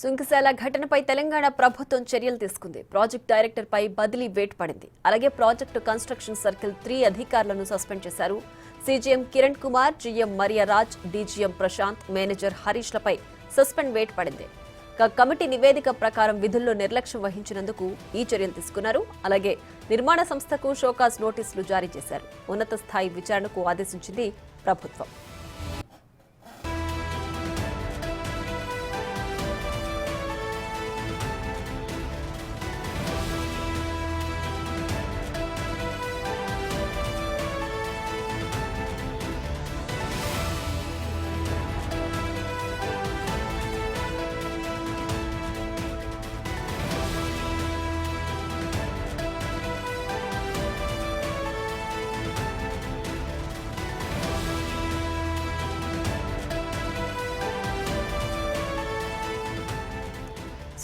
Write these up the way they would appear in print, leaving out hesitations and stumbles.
సుంకశాల ఘటనపై తెలంగాణ ప్రభుత్వం చర్యలు తీసుకుంది. ప్రాజెక్ట్ డైరెక్టర్ పై బదిలీ వేటు పడింది. అలాగే ప్రాజెక్టు కన్స్ట్రక్షన్ సర్కిల్ 3 అధికారులను సస్పెండ్ చేశారు. CGM Kiran Kumar, GM Mariaraj, DGM Prashant, manager హరీష్లపై సస్పెండ్ వేటు పడింది. కమిటీ నివేదిక ప్రకారం విధుల్లో నిర్లక్ష్యం వహించినందుకు ఈ చర్యలు తీసుకున్నారు. అలాగే నిర్మాణ సంస్థకు షోకాజ్ నోటీసులు జారీ చేశారు. ఉన్నత స్థాయి విచారణకు ఆదేశించింది ప్రభుత్వం.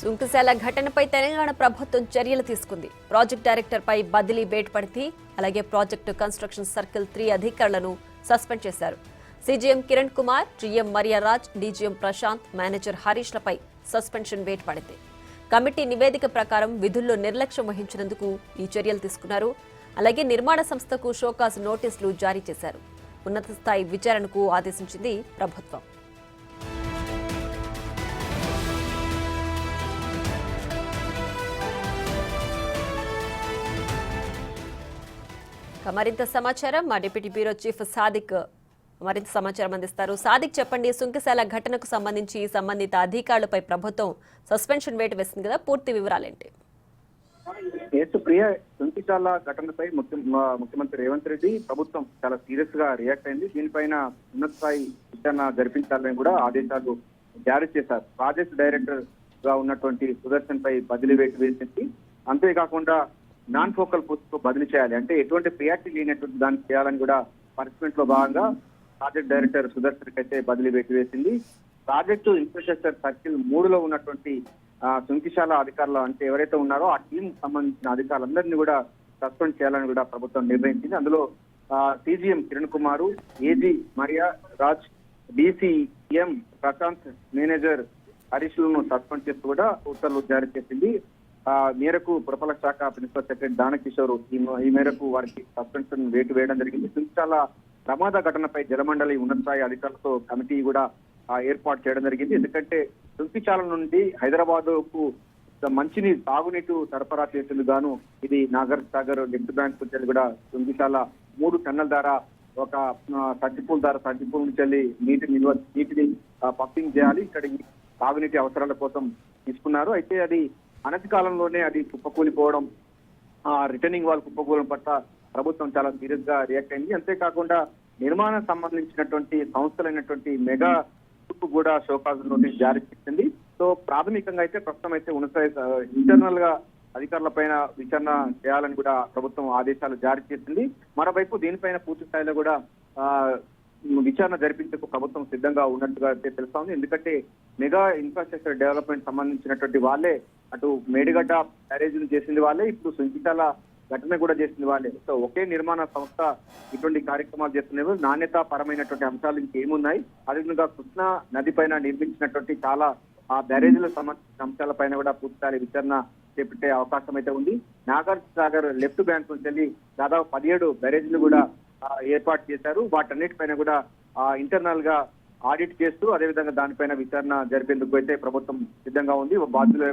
సుంకశాల ఘటనపై తెలంగాణ ప్రభుత్వం చర్యలు తీసుకుంది. ప్రాజెక్ట్ డైరెక్టర్ పై బదిలీ వేటు పడింది. అలాగే ప్రాజెక్టు కన్స్ట్రక్షన్ సర్కిల్ 3 అధికారులను సస్పెండ్ చేశారు. CGM Kiran Kumar, GM Mariaraj, DGM Prashant, manager హరీష్లపై సస్పెన్షన్ వేటు పడింది. కమిటీ నివేదిక ప్రకారం విధుల్లో నిర్లక్ష్యం వహించినందుకు ఈ చర్యలు తీసుకున్నారు. అలాగే నిర్మాణ సంస్థకు షోకాజ్ నోటీసులు జారీ చేశారు. ఉన్నత స్థాయి విచారణకు ఆదేశించింది ప్రభుత్వం. మరింత సమాచారం మా డిప్యూటీ బ్యూరో చీఫ్ సాదిక్ మరింత సమాచారం అందిస్తారు. సాదిక్, చెప్పండి, సుంకశాల ఘటనకు సంబంధించి సంబంధిత అధికారులపై ప్రభుత్వం సస్పెన్షన్ వేటు వేసింది కదా, పూర్తి వివరాలేంటి? ప్రియ, సుంకశాల ఘటనపై ముఖ్యమంత్రి రేవంత్ రెడ్డి ప్రభుత్వం చాలా సీరియస్ గా రియాక్ట్ అయింది. దీనిపైన ఉన్నత స్థాయి విచారణ జరిపించాలని కూడా ఆదేశాలు జారీ చేశారు. ప్రాజెక్ట్ డైరెక్టర్ గా ఉన్నటువంటి సుదర్శన్ పై బదిలీ వేటు వేసింది. అంతేకాకుండా నాన్ ఫోకల్ పోస్ట్ కు బదిలీ చేయాలి, అంటే ఎటువంటి ప్రియారిటీ లేనటువంటి దాన్ని చేయాలని కూడా పనిష్మెంట్ లో భాగంగా ప్రాజెక్ట్ డైరెక్టర్ సుదర్శన్ అయితే బదిలీ వేటు వేసింది. ప్రాజెక్టు ఇన్ఫ్రాస్ట్రక్చర్ సర్కిల్ 3లో ఉన్నటువంటి సుంకశాల అధికారులు అంటే ఎవరైతే ఉన్నారో ఆ టీం సంబంధించిన అధికారులందరినీ కూడా సస్పెండ్ చేయాలని కూడా ప్రభుత్వం నిర్ణయించింది. అందులో CGM Kiran Kumar, AG Maria Raj, DCM Prashant, manager హరీష్లను సస్పెండ్ చేస్తూ కూడా ఉత్తర్వులు జారీ చేసింది. మేరకు పురపాలక శాఖ ప్రిన్సిపల్ సెక్రటరీ దానకిషోర్ ఈ మేరకు వారికి సస్పెన్షన్ వేటు వేయడం జరిగింది. సుంకశాల ప్రమాద ఘటనపై జలమండలి ఉన్నత స్థాయి అధికారులతో కమిటీ కూడా ఏర్పాటు చేయడం జరిగింది. ఎందుకంటే సుంకశాల నుండి హైదరాబాద్ కు మంచినీరు తాగునీటి సరఫరా చేసేందుకు గాను ఇది నాగర్ సాగర్ లిఫ్ట్ బ్యాంక్ నుంచి కూడా సుంకశాల 3 టన్నుల ద్వారా ఒక సర్జిపూల్ నుంచి వెళ్ళి నీటిని పంపింగ్ చేయాలి. ఇక్కడికి తాగునీటి అవసరాల కోసం తీసుకున్నారు. అయితే అది అనతి కాలంలోనే అది కుప్పకూలిపోవడం, రిటర్నింగ్ వాల్ కుప్పకూలడం పట్ల ప్రభుత్వం చాలా సీరియస్ గా రియాక్ట్ అయింది. అంతేకాకుండా నిర్మాణం సంబంధించినటువంటి సంస్థలైనటువంటి మెగా కూడా షోకాజ్ నోటీస్ జారీ చేసింది. సో ప్రాథమికంగా అయితే ప్రస్తుతం అయితే ఇంటర్నల్ గా అధికారుల పైన విచారణ చేయాలని కూడా ప్రభుత్వం ఆదేశాలు జారీ చేసింది. మరోవైపు దీనిపైన పూర్తి స్థాయిలో కూడా విచారణ జరిపించేందుకు ప్రభుత్వం సిద్ధంగా ఉన్నట్టుగా అయితే తెలుస్తా ఉంది. ఎందుకంటే మెగా ఇన్ఫ్రాస్ట్రక్చర్ డెవలప్మెంట్ సంబంధించినటువంటి వాళ్ళే, అటు మేడిగడ్డ బ్యారేజీలు చేసింది వాళ్ళే, ఇప్పుడు సుంకశాల ఘటన కూడా చేసింది వాళ్ళే. సో ఒకే నిర్మాణ సంస్థ ఇటువంటి కార్యక్రమాలు చేస్తున్నారు. నాణ్యత పరమైనటువంటి అంశాలు ఇంకేమున్నాయి, అదేవిధంగా కృష్ణా నది పైన నిర్మించినటువంటి చాలా బ్యారేజీలకు సంబంధించిన అంశాలపైన కూడా పూర్తి విచారణ చేపట్టే అవకాశం అయితే ఉంది. నాగర్ సాగర్ లెఫ్ట్ బ్యాంక్ నుంచి వెళ్ళి దాదాపు 17 బ్యారేజీలు కూడా ఏర్పాటు చేశారు. వాటన్నిటిపైన కూడా ఇంటర్నల్ గా ఆడిట్ చేస్తూ అదేవిధంగా దానిపైన విచారణ జరిపేందుకు అయితే ప్రభుత్వం సిద్ధంగా ఉంది. బాధ్యులు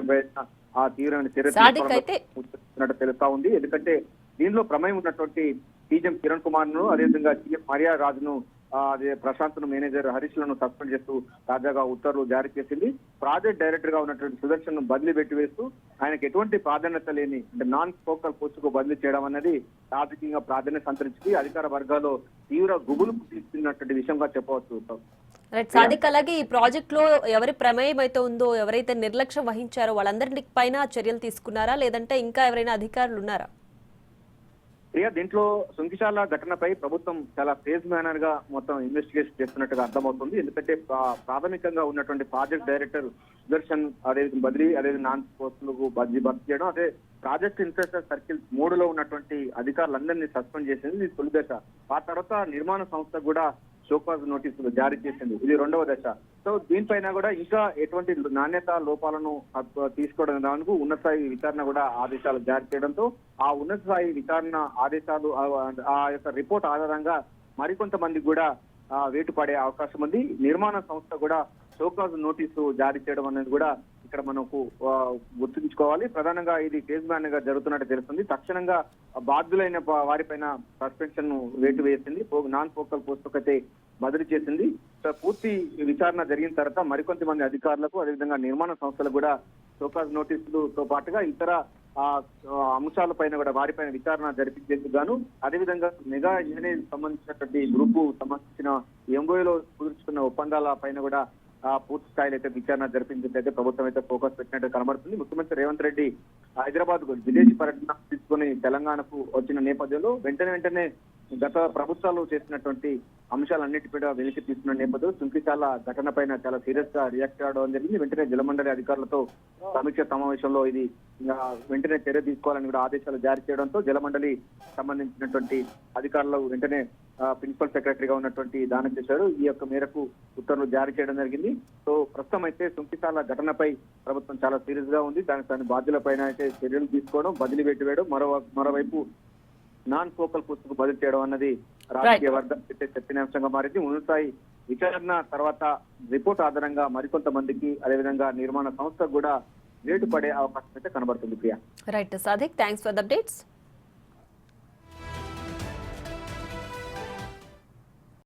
తీవ్రమైన చర్యలు తెలుస్తా ఉంది. ఎందుకంటే దీనిలో ప్రమేయం ఉన్నటువంటి సీజీఎం కిరణ్ కుమార్ ను అదేవిధంగా జీఎం మరియా రాజును ప్రశాంత్ ను మేనేజర్ హరీష్లను సస్పెండ్ చేస్తూ తాజాగా ఉత్తర్వులు జారీ చేసింది. ప్రాజెక్ట్ డైరెక్టర్ గా ఉన్నటువంటి సుదర్శన్ ను బదిలీ పెట్టి వేస్తూ ఆయనకు ఎటువంటి ప్రాధాన్యత లేని అంటే నాన్ ఫోకల్ పోస్ట్ కు బదిలీ చేయడం అనేది రాజకీయంగా ప్రాధాన్యత సంతరించి అధికార వర్గాల్లో తీవ్ర గుబులు పుట్టిస్తున్నటువంటి విషయంగా చెప్పవచ్చు. సాదిక్, అలాగే ఈ ప్రాజెక్ట్ లో ఎవరి ప్రమేయం అయితే ఉందో, ఎవరైతే నిర్లక్ష్యం వహించారో వాళ్ళందరి పైన చర్యలు తీసుకున్నారా, లేదంటే ఇంకా ఎవరైనా అధికారులు ఉన్నారా? ప్రియా, దీంట్లో సుంకశాల ఘటనపై ప్రభుత్వం చాలా ఫేజ్ మేనర్ గా మొత్తం ఇన్వెస్టిగేషన్ చేస్తున్నట్టుగా అర్థమవుతుంది. ఎందుకంటే ప్రాథమికంగా ఉన్నటువంటి ప్రాజెక్ట్ డైరెక్టర్ సుదర్శన్ బదిలీ నాన్ పోస్టులకు బదిలీ భర్తీ చేయడం, అదే ప్రాజెక్ట్ ఇన్ఫ్రాస్ట్రక్చర్ సర్కిల్ 3లో ఉన్నటువంటి అధికారులందరినీ సస్పెండ్ చేసింది తొలి దశ. ఆ తర్వాత నిర్మాణ సంస్థ కూడా షోకాజ్ నోటీసులు జారీ చేసింది. ఇది 2వ దశ. సో దీనిపైన కూడా ఇంకా ఎటువంటి నాణ్యత లోపాలను తీసుకోవడం దానికి ఉన్నత స్థాయి విచారణ కూడా ఆదేశాలు జారీ చేయడంతో ఆ ఉన్నత స్థాయి విచారణ ఆదేశాలు ఆ యొక్క రిపోర్ట్ ఆధారంగా మరికొంతమంది కూడా వేటు పడే అవకాశం ఉంది. నిర్మాణ సంస్థ కూడా షోకాజ్ నోటీసు జారీ చేయడం అనేది కూడా ఇక్కడ మనకు గుర్తుంచుకోవాలి. ప్రధానంగా ఇది కేసు బ్యాన్ గా జరుగుతున్నట్టు తెలుస్తుంది. తక్షణంగా బాధ్యులైన వారిపైన సస్పెన్షన్ వేటు వేసింది. నాన్ ఫోకల్ పోస్టుకు అయితే బదిలీ చేసింది. పూర్తి విచారణ జరిగిన తర్వాత మరికొంతమంది అధికారులకు అదేవిధంగా నిర్మాణ సంస్థలకు కూడా షోకాజ్ నోటీసులతో పాటుగా ఇతర అంశాలపైన కూడా వారిపైన విచారణ జరిపించేందుకు గాను అదేవిధంగా మెగా ఇంజనీరింగ్ సంబంధించినటువంటి గ్రూపు సంబంధించిన ఎంఓఏలో కుదుర్చుకున్న ఒప్పందాల పైన కూడా పూర్తి స్థాయిలో అయితే విచారణ జరిపించేట్లయితే ప్రభుత్వం అయితే ఫోకస్ పెట్టినట్టు కనబడుతుంది. ముఖ్యమంత్రి రేవంత్ రెడ్డి హైదరాబాద్ విదేశీ పర్యటన తీసుకుని తెలంగాణకు వచ్చిన నేపథ్యంలో వెంటనే గత ప్రభుత్వాలు చేసినటువంటి అంశాలన్నిటిపై వెలికి తీసుకున్న నేపథ్యంలో సుంకిశాల ఘటన పైన చాలా సీరియస్ గా రియాక్ట్ అవడం జరిగింది. వెంటనే జలమండలి అధికారులతో సమీక్ష సమావేశంలో ఇది వెంటనే చర్య తీసుకోవాలని కూడా ఆదేశాలు జారీ చేయడంతో జలమండలి సంబంధించినటువంటి అధికారులు వెంటనే ప్రిన్సిపల్ సెక్రటరీగా ఉన్నటువంటి దానం చేశారు. ఈ యొక్క మేరకు ఉత్తర్వులు జారీ చేయడం జరిగింది. సో ప్రస్తుతం అయితే సుంకిశాల ఘటనపై ప్రభుత్వం చాలా సీరియస్ గా ఉంది. దాని బాధ్యుల పైన అయితే చర్యలు తీసుకోవడం, బదిలీ పెట్టి వేయడం, మరోవైపు నాన్ ఫోకల్ పోస్టుకు బదిలీ చేయడం అన్నది రాజకీయ వర్గం చర్చనీయాంశంగా మారింది. ఉన్నతాయి విచారణ తర్వాత రిపోర్ట్ ఆధారంగా మరికొంతమందికి అదేవిధంగా నిర్మాణ సంస్థకు కూడా వేటు పడే అవకాశం అయితే కనబడుతుంది. Priya. Right Sadiq, thanks for the updates.